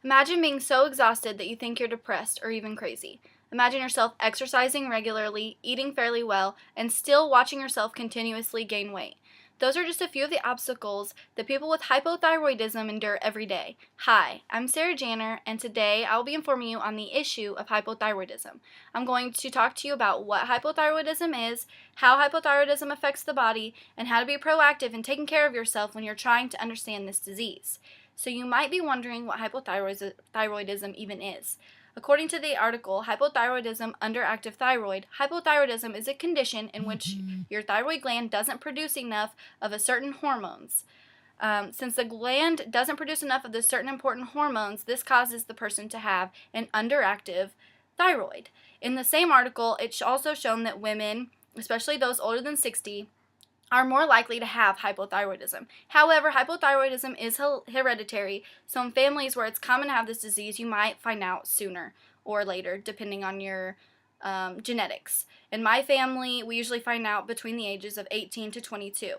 Imagine being so exhausted that you think you're depressed or even crazy. Imagine yourself exercising regularly, eating fairly well, and still watching yourself continuously gain weight. Those are just a few of the obstacles that people with hypothyroidism endure every day. Hi, I'm Sarah Janner, and today I will be informing you on the issue of hypothyroidism. I'm going to talk to you about what hypothyroidism is, how hypothyroidism affects the body, and how to be proactive in taking care of yourself when you're trying to understand this disease. So you might be wondering what hypothyroidism even is. According to the article, Hypothyroidism Underactive Thyroid, hypothyroidism is a condition in which your thyroid gland doesn't produce enough of a certain hormones. Since the gland doesn't produce enough of the certain important hormones, this causes the person to have an underactive thyroid. In the same article, it's also shown that women, especially those older than 60, are more likely to have hypothyroidism. However, hypothyroidism is hereditary, so in families where it's common to have this disease, you might find out sooner or later, depending on your genetics. In my family, we usually find out between the ages of 18 to 22.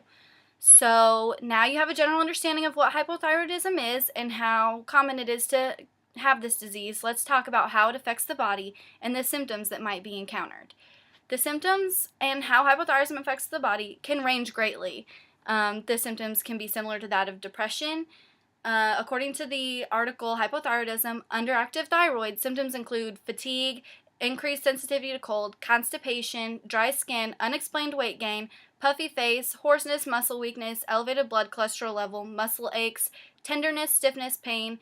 So now you have a general understanding of what hypothyroidism is and how common it is to have this disease. Let's talk about how it affects the body and the symptoms that might be encountered. The symptoms and how hypothyroidism affects the body can range greatly. The symptoms can be similar to that of depression. According to the article Hypothyroidism Underactive Thyroid, symptoms include fatigue, increased sensitivity to cold, constipation, dry skin, unexplained weight gain, puffy face, hoarseness, muscle weakness, elevated blood cholesterol level, muscle aches, tenderness, stiffness, pain,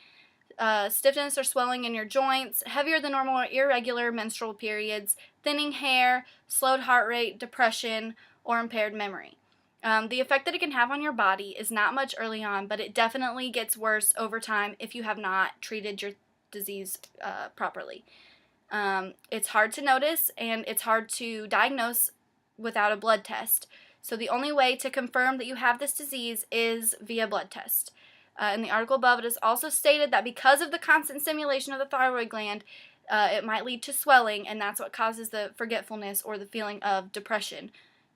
stiffness or swelling in your joints, heavier than normal or irregular menstrual periods, thinning hair, slowed heart rate, depression, or impaired memory. The effect that it can have on your body is not much early on, but it definitely gets worse over time if you have not treated your disease properly. It's hard to notice and it's hard to diagnose without a blood test. So the only way to confirm that you have this disease is via blood test. In the article above, it is also stated that because of the constant stimulation of the thyroid gland, it might lead to swelling, and that's what causes the forgetfulness or the feeling of depression.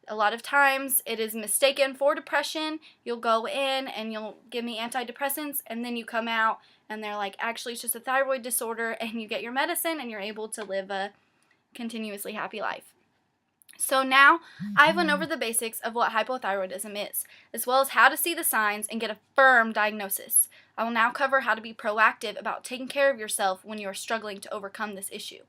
A lot of times it is mistaken for depression. You'll go in and you'll give me antidepressants, and then you come out and they're like, actually, it's just a thyroid disorder, and you get your medicine and you're able to live a continuously happy life. So now I've went over the basics of what hypothyroidism is, as well as how to see the signs and get a firm diagnosis. I will now cover how to be proactive about taking care of yourself when you are struggling to overcome this issue.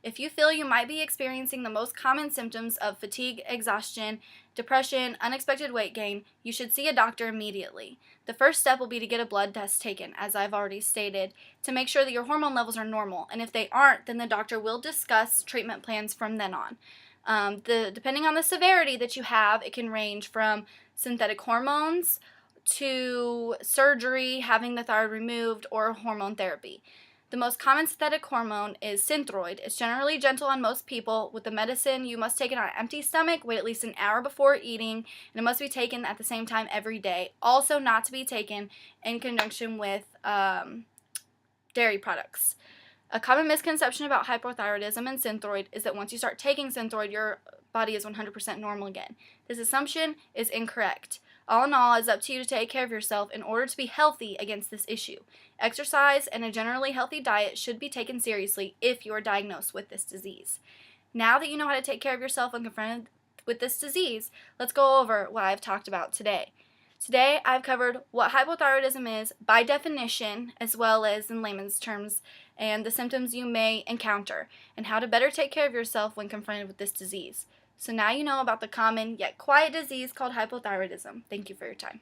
If you feel you might be experiencing the most common symptoms of fatigue, exhaustion, depression, unexpected weight gain, you should see a doctor immediately. The first step will be to get a blood test taken, as I've already stated, to make sure that your hormone levels are normal, and if they aren't, then the doctor will discuss treatment plans from then on. Depending on the severity that you have, it can range from synthetic hormones to surgery, having the thyroid removed, or hormone therapy. The most common synthetic hormone is Synthroid. It's generally gentle on most people. With the medicine, you must take it on an empty stomach, wait at least an hour before eating, and it must be taken at the same time every day. Also not to be taken in conjunction with dairy products. A common misconception about hypothyroidism and Synthroid is that once you start taking Synthroid, your body is 100% normal again. This assumption is incorrect. All in all, it's up to you to take care of yourself in order to be healthy against this issue. Exercise and a generally healthy diet should be taken seriously if you are diagnosed with this disease. Now that you know how to take care of yourself when confronted with this disease, let's go over what I've talked about today. Today, I've covered what hypothyroidism is by definition, as well as in layman's terms, and the symptoms you may encounter, and how to better take care of yourself when confronted with this disease. So now you know about the common yet quiet disease called hypothyroidism. Thank you for your time.